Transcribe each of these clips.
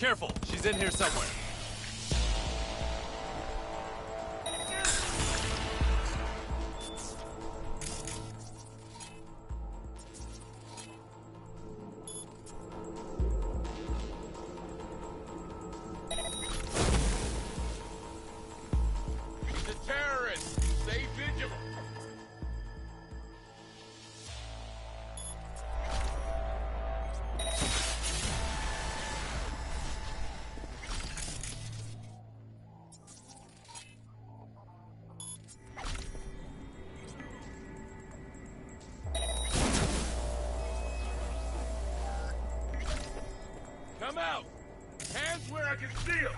Careful, she's in here somewhere. He's a terrorist. Stay vigilant. Come out! Hands where I can see them!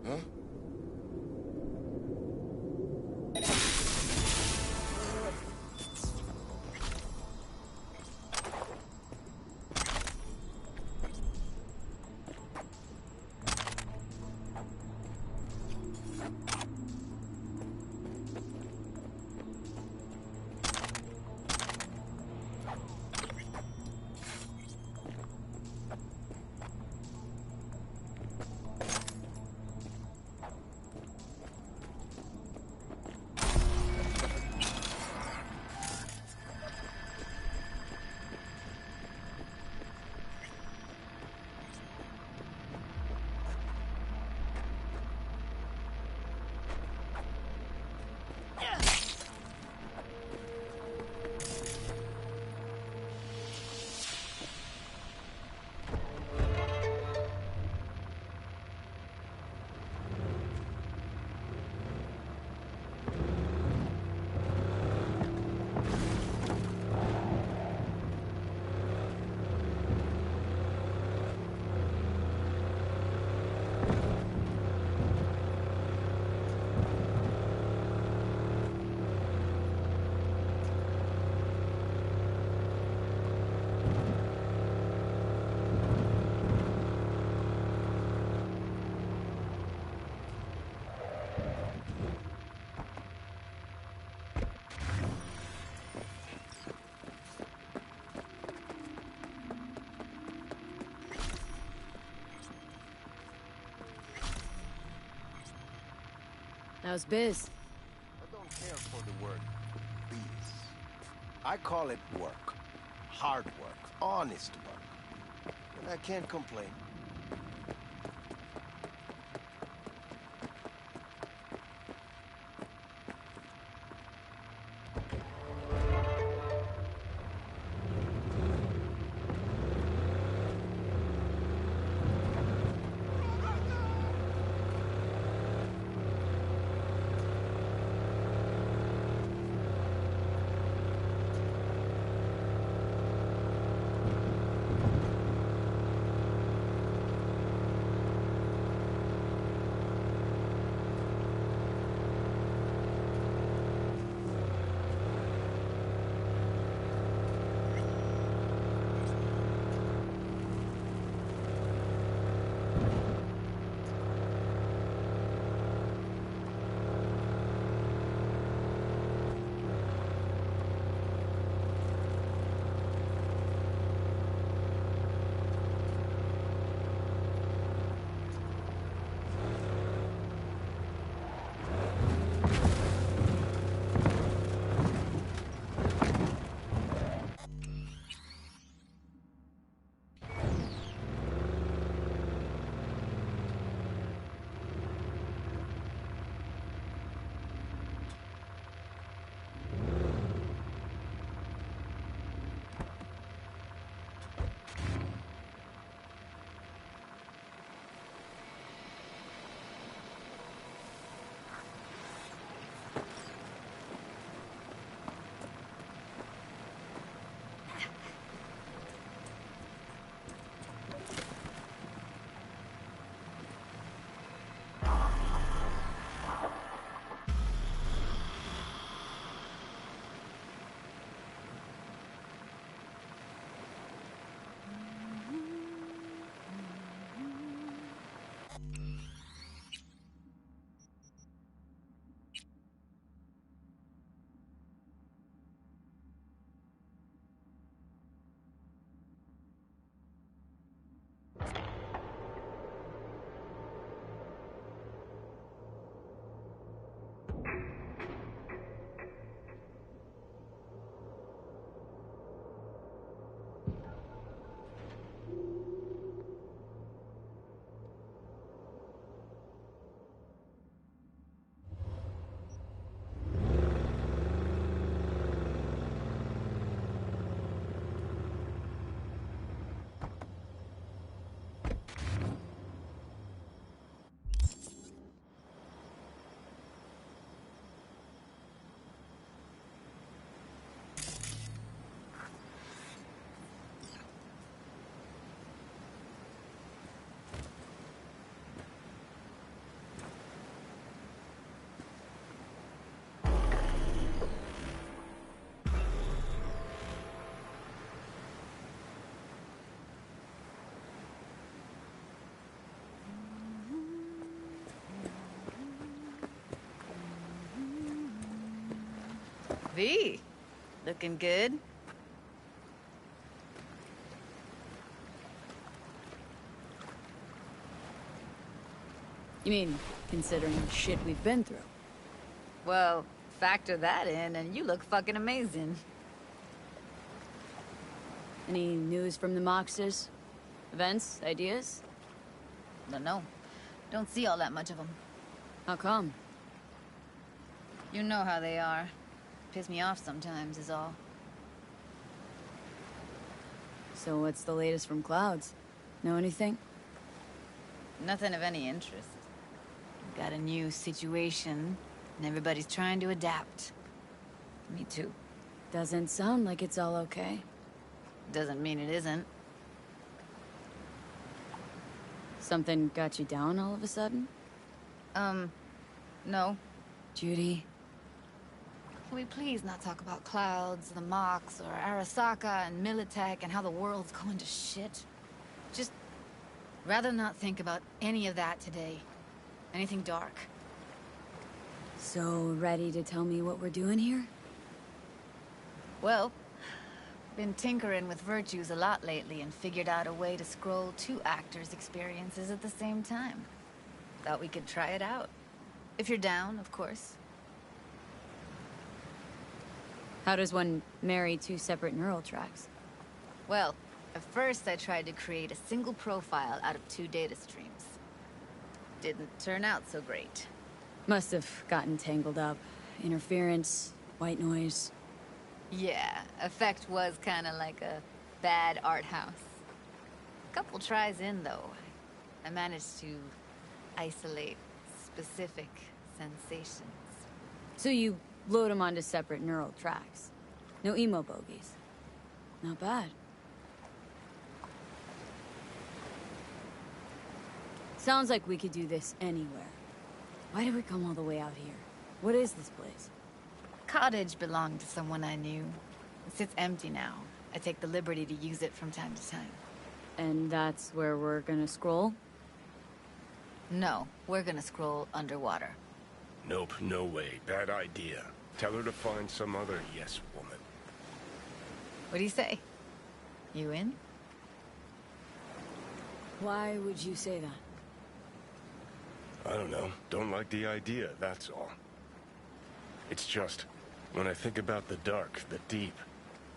Huh? How's biz? I don't care for the word please. I call it work. Hard work. Honest work. And I can't complain. V, looking good. You mean, considering the shit we've been through? Well, factor that in and you look fucking amazing. Any news from the Moxes? Events? Ideas? No. Don't see all that much of them. How come? You know how they are. Piss me off sometimes is all. So what's the latest from Clouds? Know anything? Nothing of any interest. Got a new situation, and everybody's trying to adapt. Me too. Doesn't sound like it's all okay. Doesn't mean it isn't. Something got you down all of a sudden? No. Judy? Can we please not talk about Clouds, the Mox, or Arasaka and Militech and how the world's going to shit? Just rather not think about any of that today. Anything dark. So, ready to tell me what we're doing here? Well, been tinkering with virtues a lot lately and figured out a way to scroll 2 actors' experiences at the same time. Thought we could try it out. If you're down, of course. How does one marry 2 separate neural tracks? Well, at first I tried to create a single profile out of 2 data streams. Didn't turn out so great. Must have gotten tangled up. Interference, white noise. Yeah, effect was kinda like a bad art house. Couple tries in, though, I managed to isolate specific sensations. So you load them onto separate neural tracks. No emo bogies. Not bad. Sounds like we could do this anywhere. Why did we come all the way out here? What is this place? Cottage belonged to someone I knew. It sits empty now. I take the liberty to use it from time to time. And that's where we're gonna scroll? No, we're gonna scroll underwater. Nope, no way. Bad idea. Tell her to find some other yes woman. What do you say? You in? Why would you say that? I don't know. Don't like the idea, that's all. It's just, when I think about the dark, the deep,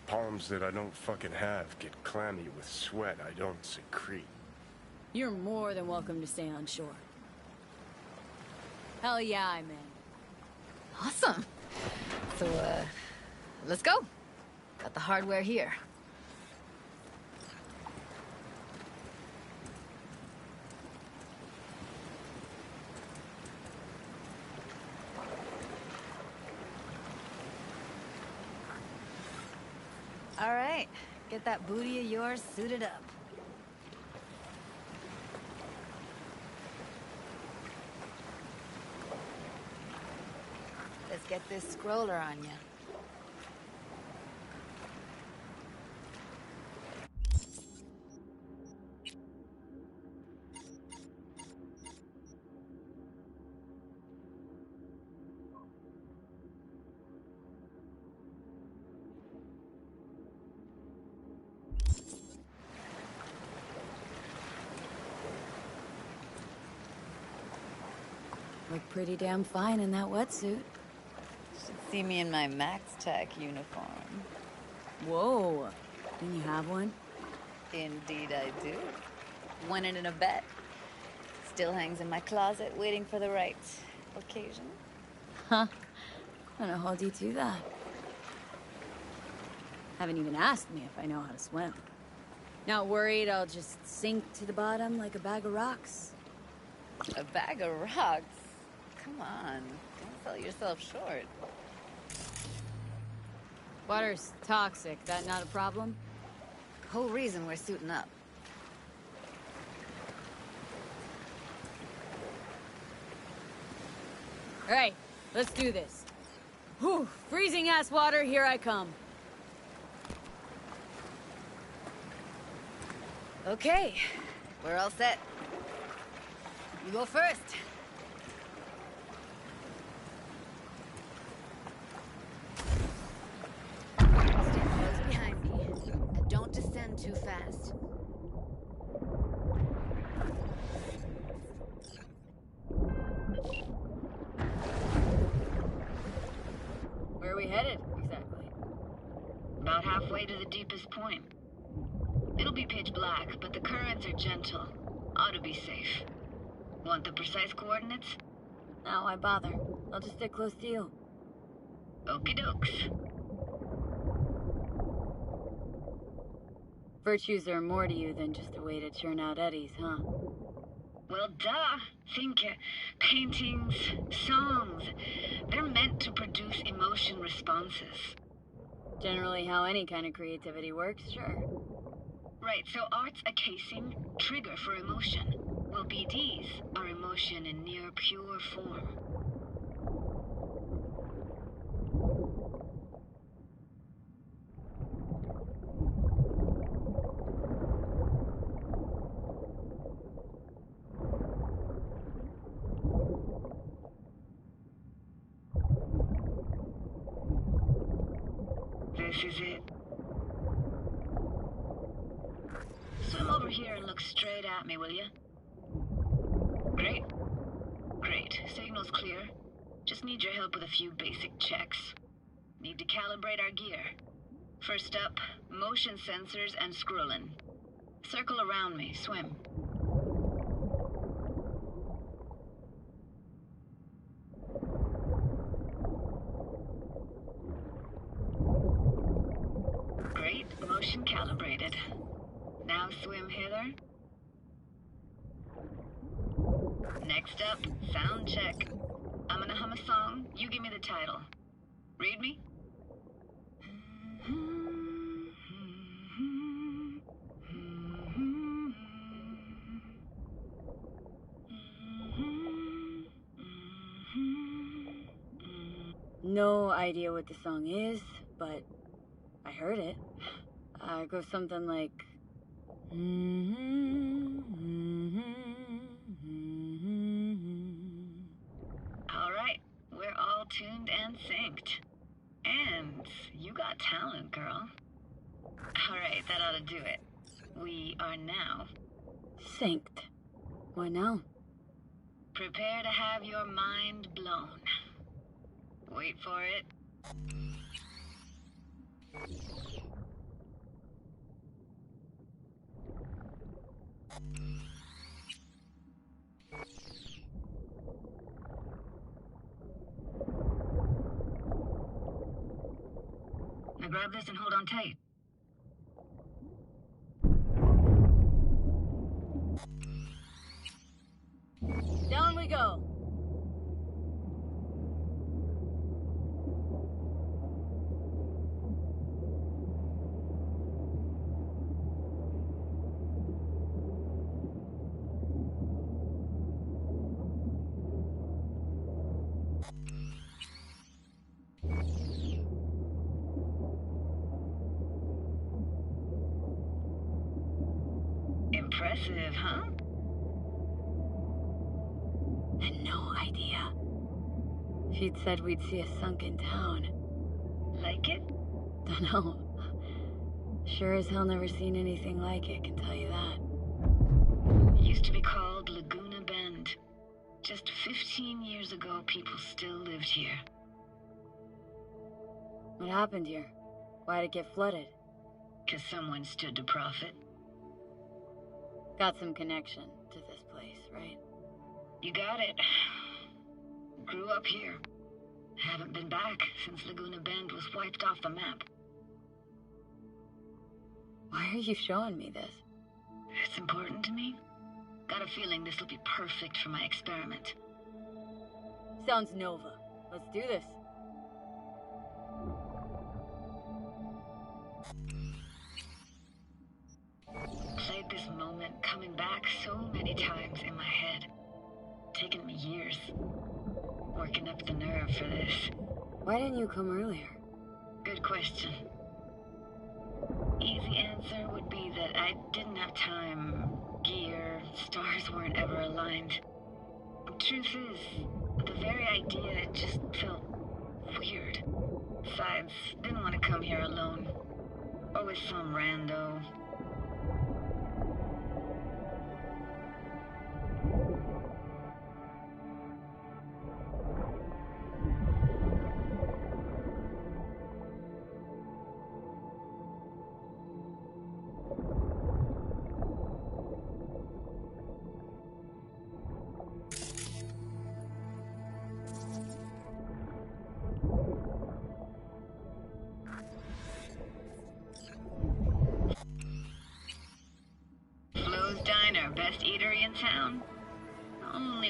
palms that I don't fucking have get clammy with sweat I don't secrete. You're more than welcome to stay on shore. Hell yeah, I'm in. Awesome. So, let's go. Got the hardware here. All right, get that booty of yours suited up. Let's get this scroller on ya. Look pretty damn fine in that wetsuit. Should see me in my Max Tech uniform. Whoa. Didn't you have one? Indeed I do. Won it in a bet. Still hangs in my closet, waiting for the right occasion. Huh. I don't know how you do that. Haven't even asked me if I know how to swim. Not worried I'll just sink to the bottom like a bag of rocks. A bag of rocks? Come on, don't sell yourself short. Water's toxic. That not a problem? Whole reason we're suiting up. All right, let's do this. Whew, freezing ass water, here I come. Okay, we're all set. You go first. too fast. Where are we headed, exactly? About halfway to the deepest point. It'll be pitch black, but the currents are gentle. Ought to be safe. Want the precise coordinates? No, why bother? I'll just stick close to you. Okie dokes. Virtues are more to you than just a way to churn out eddies, huh? Well, duh. Think paintings, songs. They're meant to produce emotion responses. Generally how any kind of creativity works, sure. Right, so art's a casing, trigger for emotion. Well, BDs are emotion in near pure form. This is it. Swim over here and look straight at me, will you? Great. Great. Signal's clear. Just need your help with a few basic checks. Need to calibrate our gear. First up, motion sensors and scrolling. Circle around me. Swim. Great. Motion calibrated. Now swim hither. Next up, sound check. I'm gonna hum a song. You give me the title. Read me? No idea what the song is, but I heard it. It goes something like... All right, we're all tuned and synced. And you got talent, girl. All right, that ought to do it. We are now. Synced. What now? Prepare to have your mind blown. Wait for it. Now grab this and hold on tight. Down we go. Impressive, huh? Had no idea. If you'd said we'd see a sunken town. Like it? Dunno. Sure as hell never seen anything like it, can tell you that. Used to be called Laguna Bend. Just 15 years ago, people still lived here. What happened here? Why'd it get flooded? 'Cause someone stood to profit. Got some connection to this place, right? You got it. Grew up here. Haven't been back since Laguna Bend was wiped off the map. Why are you showing me this? It's important to me. Got a feeling this will be perfect for my experiment. Sounds Nova. Let's do this. Played this moment coming back so many times in my head. Taken me years. Working up the nerve for this. Why didn't you come earlier? Good question. Easy answer would be that I didn't have time. Gear, stars weren't ever aligned. Truth is, the very idea just felt weird. Besides, didn't want to come here alone. Or with some rando.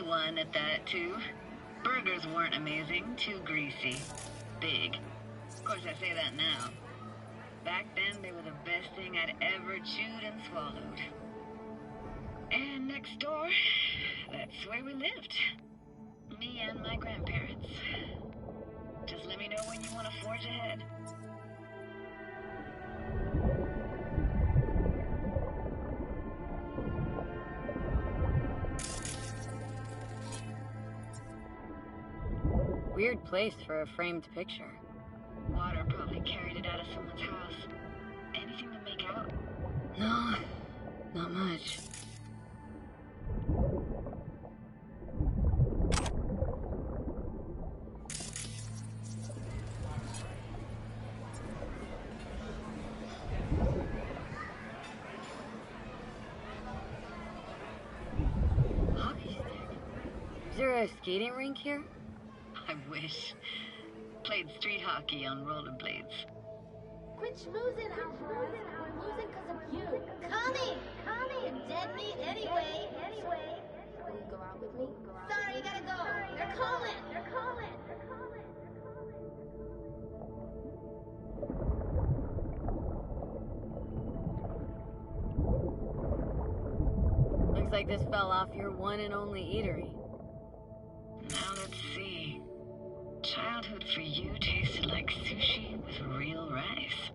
one at that, too. Burgers weren't amazing, too greasy. Big. Of course, I say that now. Back then, they were the best thing I'd ever chewed and swallowed. And next door, that's where we lived. Me and my grandparents. Just let me know when you want to forge ahead. Weird place for a framed picture. Water probably carried it out of someone's house. Anything to make out? No, not much. Hockey stick? Is there a skating rink here? I wish. Played street hockey on rollerblades. Quit schmoozing, Alvarez. We're losing because of you. Coming! You're dead meat anyway. Will you go out with me? Sorry, you gotta go. They're calling. Looks like this fell off your one and only eatery. Now let's see. Childhood for you tasted like sushi with real rice.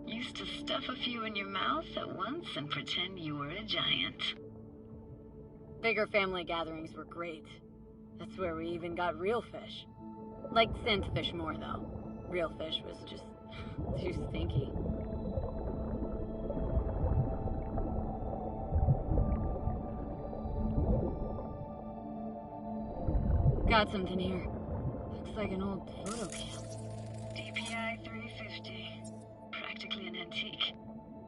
Used to stuff a few in your mouth at once and pretend you were a giant. Bigger family gatherings were great. That's where we even got real fish. Liked sand fish more, though. Real fish was just too stinky. Got something here. Looks like an old photo cam. DPI 350. Practically an antique.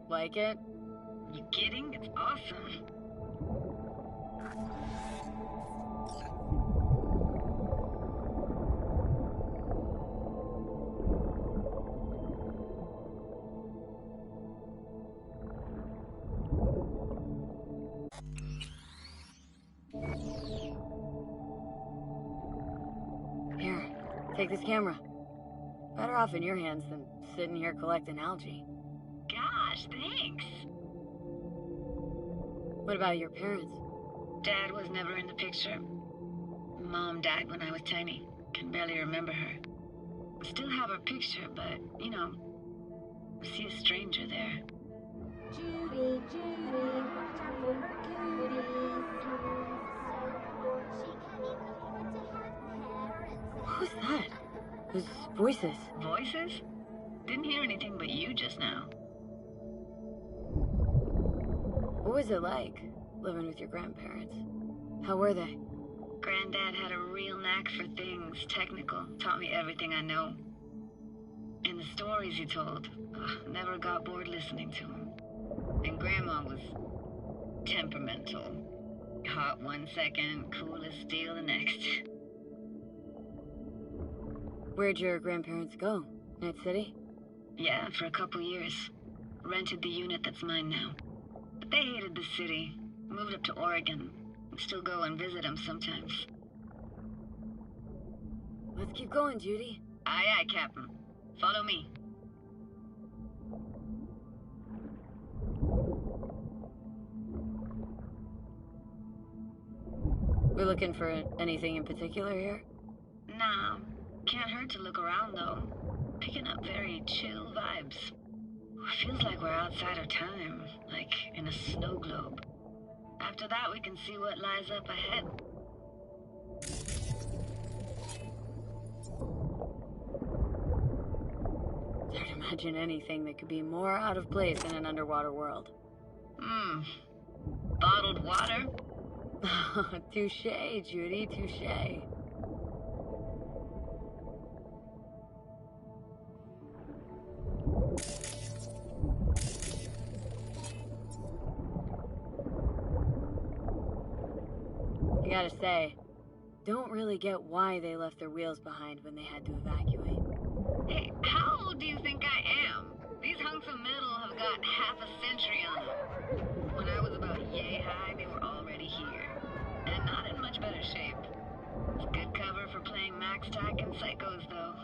Like it? You kidding? It's awesome. Here, take this camera. Better off in your hands than sitting here collecting algae. Gosh, thanks. What about your parents? Dad was never in the picture. Mom died when I was tiny. Can barely remember her. Still have her picture, but, you know, see a stranger there. Judy, watch out for her cuties. She can't even afford to have parents. Who's that? Those voices. Voices? Didn't hear anything but you just now. What was it like, living with your grandparents? How were they? Granddad had a real knack for things technical. Taught me everything I know. And the stories he told, never got bored listening to him. And Grandma was temperamental. Hot one second, cool as steel the next. Where'd your grandparents go? Night City? Yeah, for a couple years. Rented the unit that's mine now. But they hated the city. Moved up to Oregon. Still go and visit them sometimes. Let's keep going, Judy. Aye, aye, Captain. Follow me. We're looking for anything in particular here? Nah. Can't hurt to look around, though. Picking up very chill vibes. Feels like we're outside of time, like in a snow globe. After that, we can see what lies up ahead. Can't imagine anything that could be more out of place in an underwater world. Bottled water? Touche, Judy, touche. I gotta say, don't really get why they left their wheels behind when they had to evacuate. Hey, how old do you think I am? These hunks of metal have got half a century on them. When I was about yay high, they were already here. And not in much better shape. max-stacking psychos, though.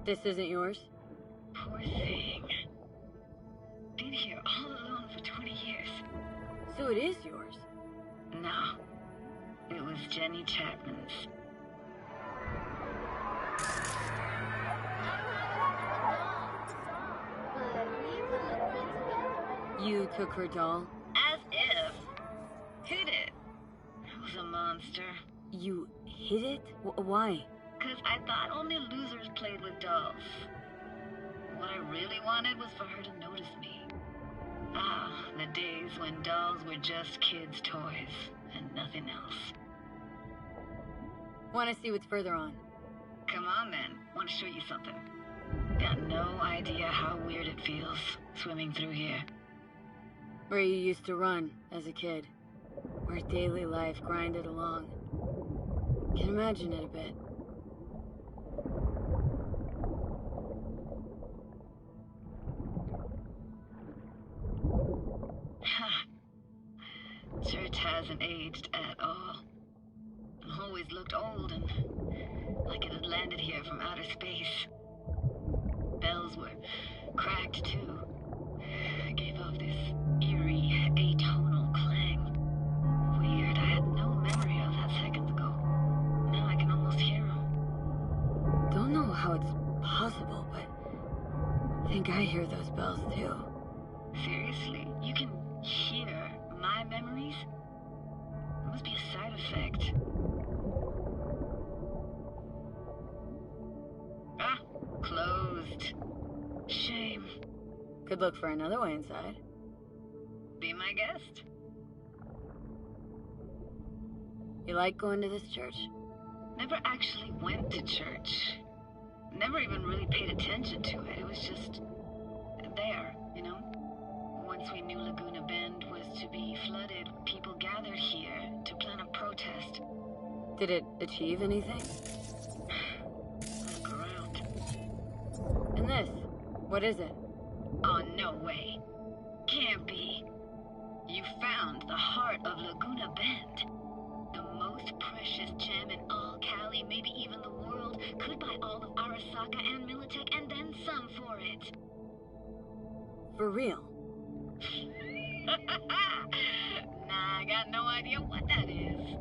This isn't yours? Poor thing. Been here all alone for 20 years. So it is yours. No. It was Jenny Chapman's. But we could have been together. You took her doll? As if. Hid it. I was a monster. You hid it? Why? Because I thought only losers played with dolls. What I really wanted was for her to notice me. Ah, the days when dolls were just kids' toys and nothing else. Want to see what's further on? Come on then, want to show you something. Got no idea how weird it feels, swimming through here. Where you used to run as a kid. Where daily life grinded along. Can imagine it a bit. Church hasn't aged at all. Always looked old and like it had landed here from outer space. Bells were cracked too. It gave off this eerie, atonal clang. Weird, I had no memory of that seconds ago. Now I can almost hear them. Don't know how it's possible, but I think I hear those bells too. Seriously, you can hear my memories? It must be a side effect. Ah, closed. Shame. Could look for another way inside. Be my guest. You like going to this church? Never actually went to church. Never even really paid attention to it. It was just there, you know? Once we knew Laguna Bend was to be flooded, people gathered here to plan a protest. Did it achieve anything? Look around. And this? What is it? Oh, no way. Can't be. You found the heart of Laguna Bend. The most precious gem in all Cali, maybe even the world, could buy all of Arasaka and Militech and then some for it. For real? Nah, I got no idea what that is.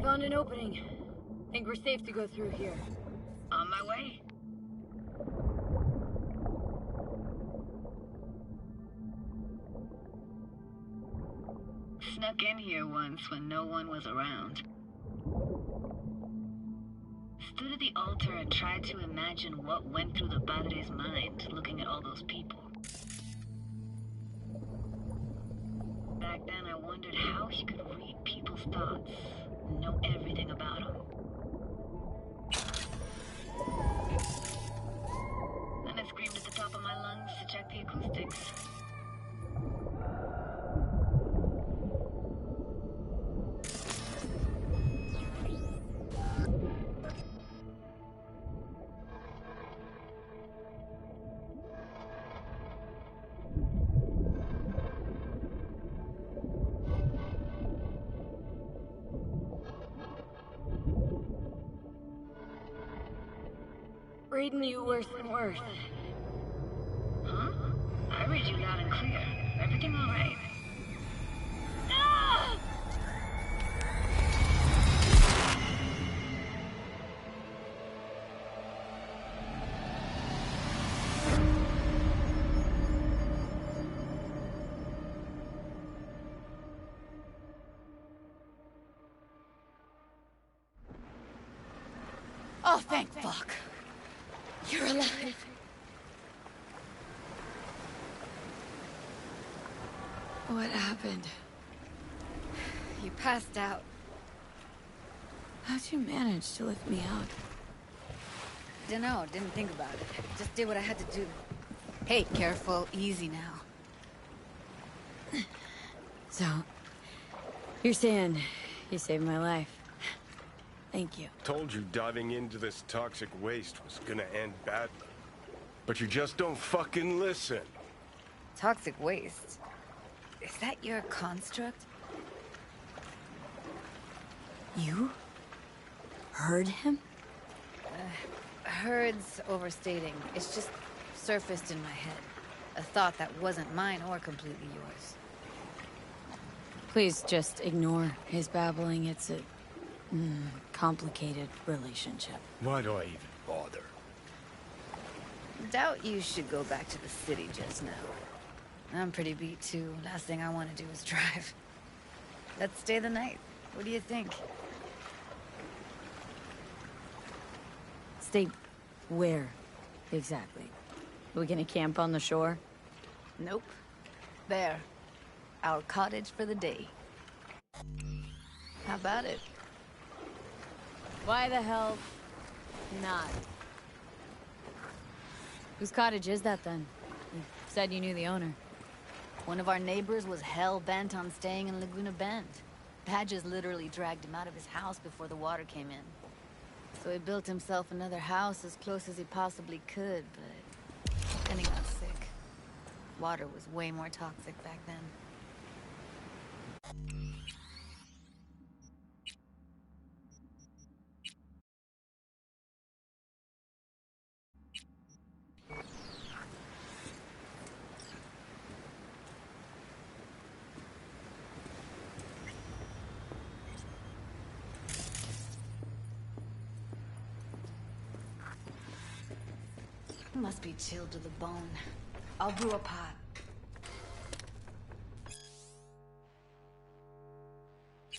Found an opening. Think we're safe to go through here. On my way. Snuck in here once when no one was around. Stood at the altar and tried to imagine what went through the Padre's mind looking at all those people. Back then, I wondered how he could read people's thoughts, know everything about them. Then I screamed at the top of my lungs to check the acoustics. Reading you worse than worse. Huh? I read you loud and clear. Everything all right? Ah! Oh, thank fuck. You're alive. What happened? You passed out. How'd you manage to lift me out? Dunno, didn't think about it. Just did what I had to do. Hey, careful, easy now. So, you're saying you saved my life. Thank you. Told you diving into this toxic waste was gonna end badly. But you just don't fucking listen. Toxic waste? Is that your construct? You? Heard him? Heard's overstating. It's just surfaced in my head. A thought that wasn't mine or completely yours. Please just ignore his babbling. It's a complicated relationship. Why do I even bother? Doubt you should go back to the city just now. I'm pretty beat too. Last thing I want to do is drive. Let's stay the night. What do you think? Stay where, exactly? Are we gonna camp on the shore? Nope. There. Our cottage for the day. How about it? Why the hell not? Whose cottage is that then? You said you knew the owner. One of our neighbors was hell-bent on staying in Laguna Bend. Badges literally dragged him out of his house before the water came in. So he built himself another house as close as he possibly could, but then he got sick. Water was way more toxic back then. Must be chilled to the bone. I'll brew a pot.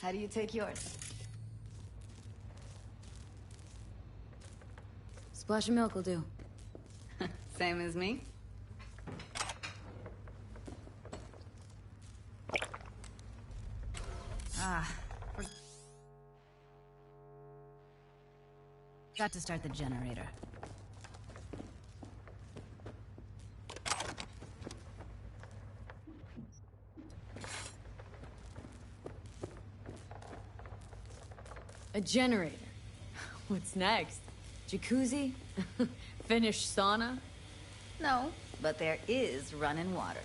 How do you take yours? Splash of milk will do. Same as me? Got to start the generator. A generator. What's next? Jacuzzi? Finnish sauna? No, but there is running water.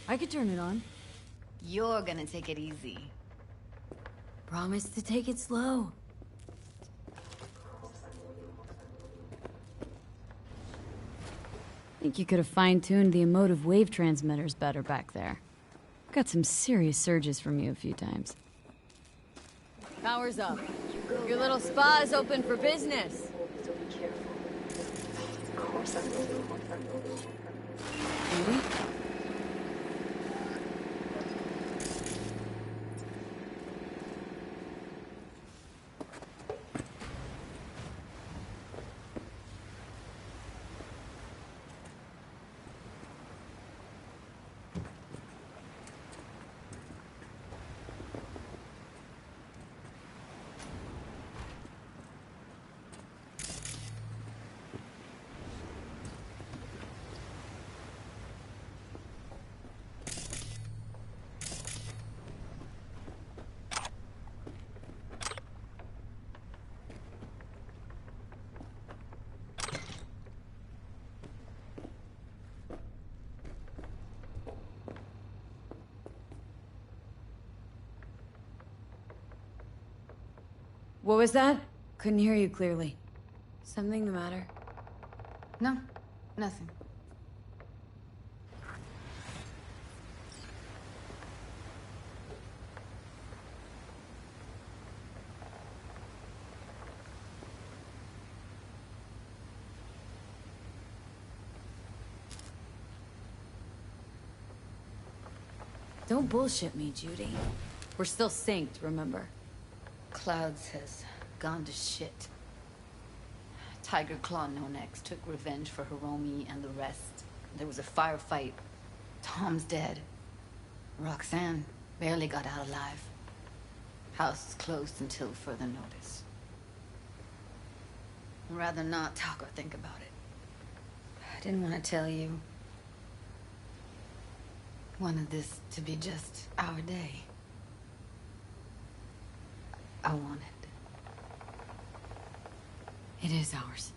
I could turn it on. You're gonna take it easy. Promise to take it slow. Think you could have fine-tuned the emotive wave transmitters better back there. Got some serious surges from you a few times. Power's up. Your little spa is open for business. So be careful. Of course I will. Ready? What was that? Couldn't hear you clearly. Something the matter? No, nothing. Don't bullshit me, Judy. We're still synced, remember? Clouds has gone to shit. Tiger Claw No Necks took revenge for Hiromi and the rest. There was a firefight. Tom's dead. Roxanne barely got out alive. House is closed until further notice. I'd rather not talk or think about it. I didn't want to tell you. Wanted this to be just our day. I wanted. It is ours.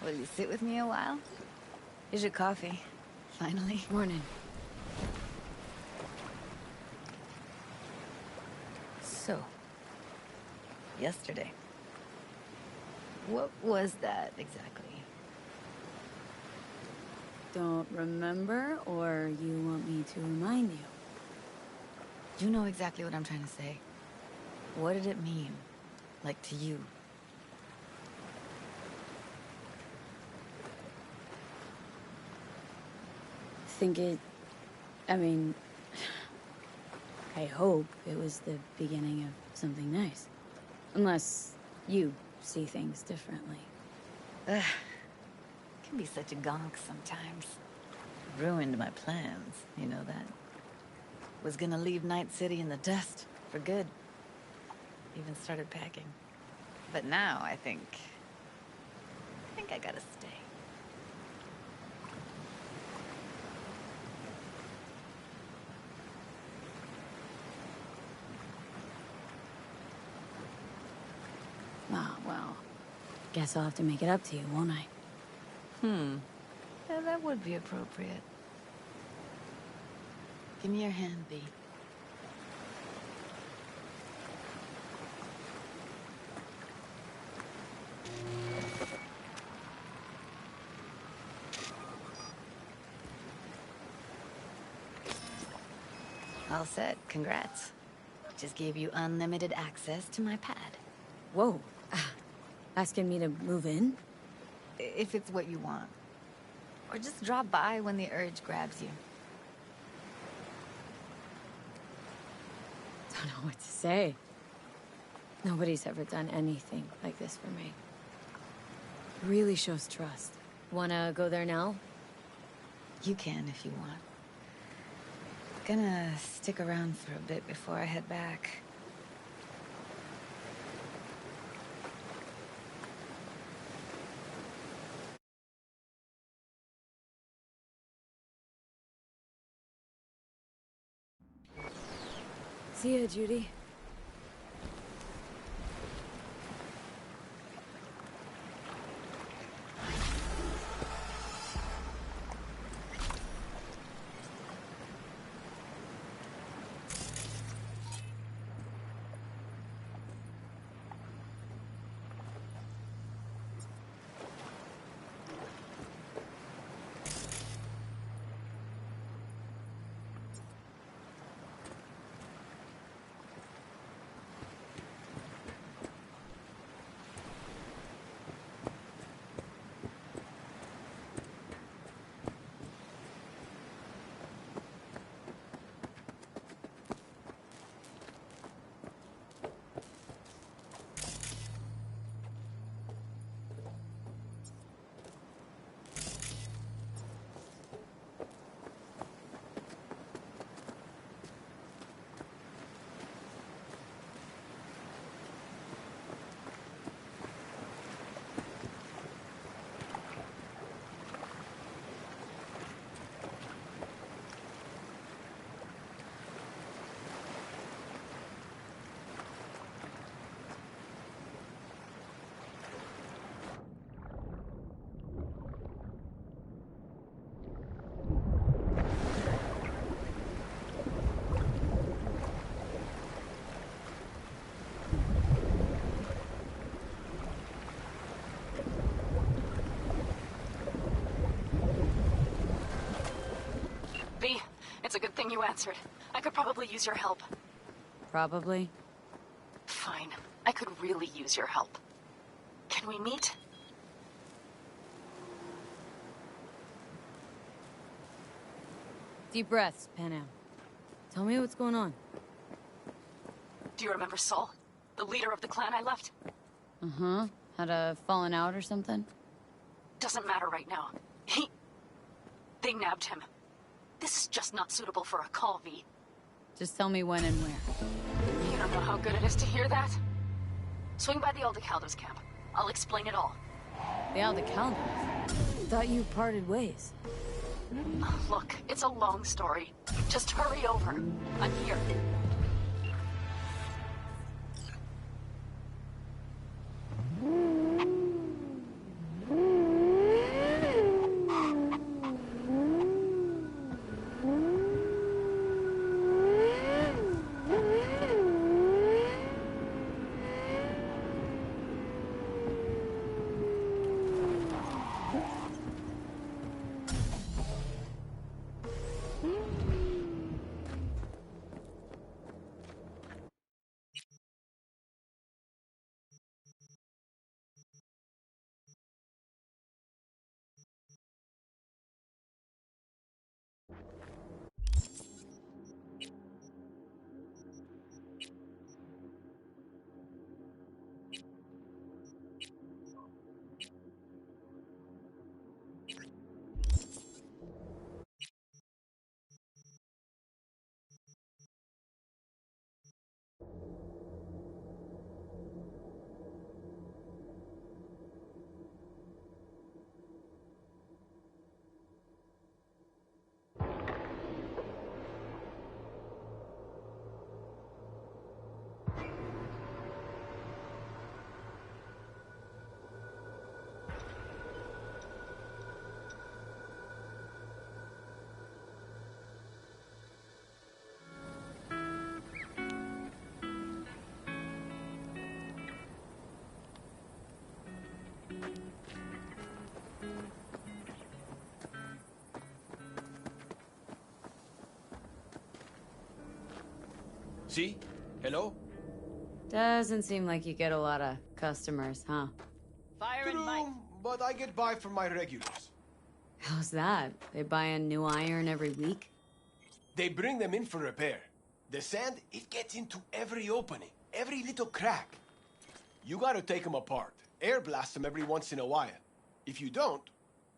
Will you sit with me a while? Here's your coffee. Finally. Morning. So, yesterday. What was that exactly? Don't remember, or you want me to remind you? You know exactly what I'm trying to say. What did it mean? Like, to you? I mean, I hope it was the beginning of something nice. Unless you see things differently. Ugh. Can be such a gonk sometimes. Ruined my plans, you know that. Was gonna leave Night City in the dust, for good. Even started packing. But now, I think I gotta stay. Ah, well, guess I'll have to make it up to you, won't I? Yeah, that would be appropriate. Give me your hand, B. All set. Congrats. Just gave you unlimited access to my pad. Whoa. Asking me to move in? If it's what you want. Or just drop by when the urge grabs you. Don't know what to say. Nobody's ever done anything like this for me. Really shows trust. Wanna go there now? You can if you want. Gonna stick around for a bit before I head back. See ya, Judy. V, it's a good thing you answered. I could probably use your help. Probably. Fine. I could really use your help. Can we meet? Deep breaths, Panam. Tell me what's going on. Do you remember Saul? The leader of the clan I left? Uh-huh. Had a falling out or something? Doesn't matter right now. They nabbed him. This is just not suitable for a call, V. Just tell me when and where. You don't know how good it is to hear that. Swing by the Aldecaldos camp. I'll explain it all. The Aldecaldos? Thought you parted ways. Look, it's a long story. Just hurry over. I'm here. See? Hello? Doesn't seem like you get a lot of customers, huh? True, but I get by from my regulars. How's that? They buy a new iron every week? They bring them in for repair. The sand, it gets into every opening, every little crack. You gotta take them apart, air blast them every once in a while. If you don't,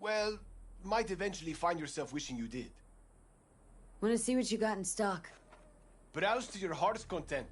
well, might eventually find yourself wishing you did. Wanna see what you got in stock? Browse to your heart's content.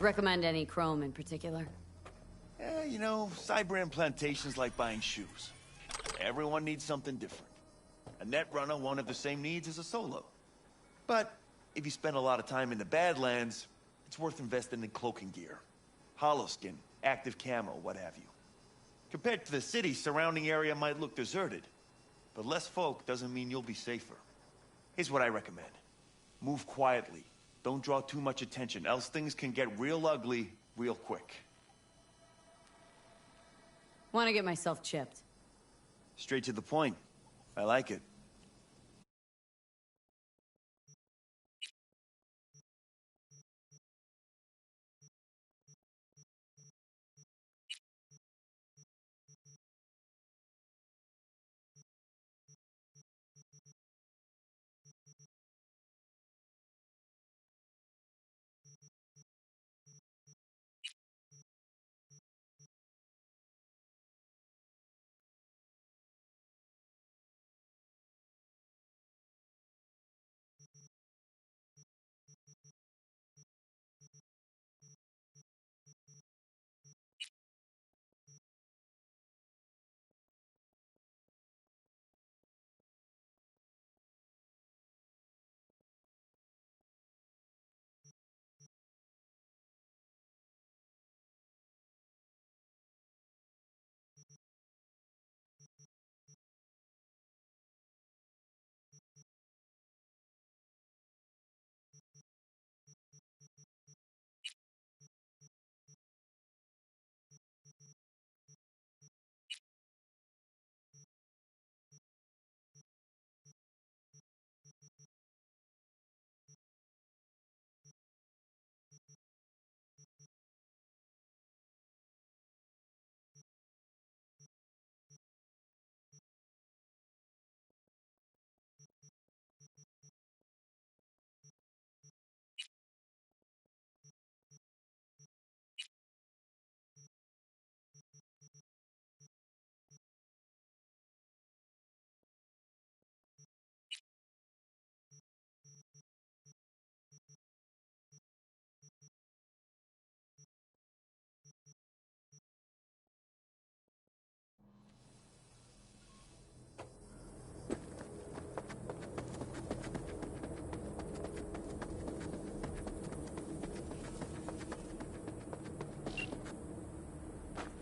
Recommend any chrome in particular? You know, Cyberpunk plantation's like buying shoes. Everyone needs something different. A net runner won't have the same needs as a solo. But if you spend a lot of time in the Badlands, it's worth investing in cloaking gear. Holoskin, active camo, what have you. Compared to the city, surrounding area might look deserted. But less folk doesn't mean you'll be safer. Here's what I recommend. Move quietly. Don't draw too much attention, else things can get real ugly real quick. Want to get myself chipped. Straight to the point. I like it.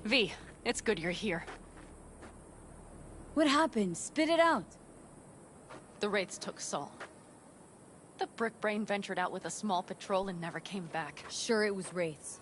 V, it's good you're here. What happened? Spit it out. The Wraiths took Saul. The Brick Brain ventured out with a small patrol and never came back. Sure, it was Wraiths.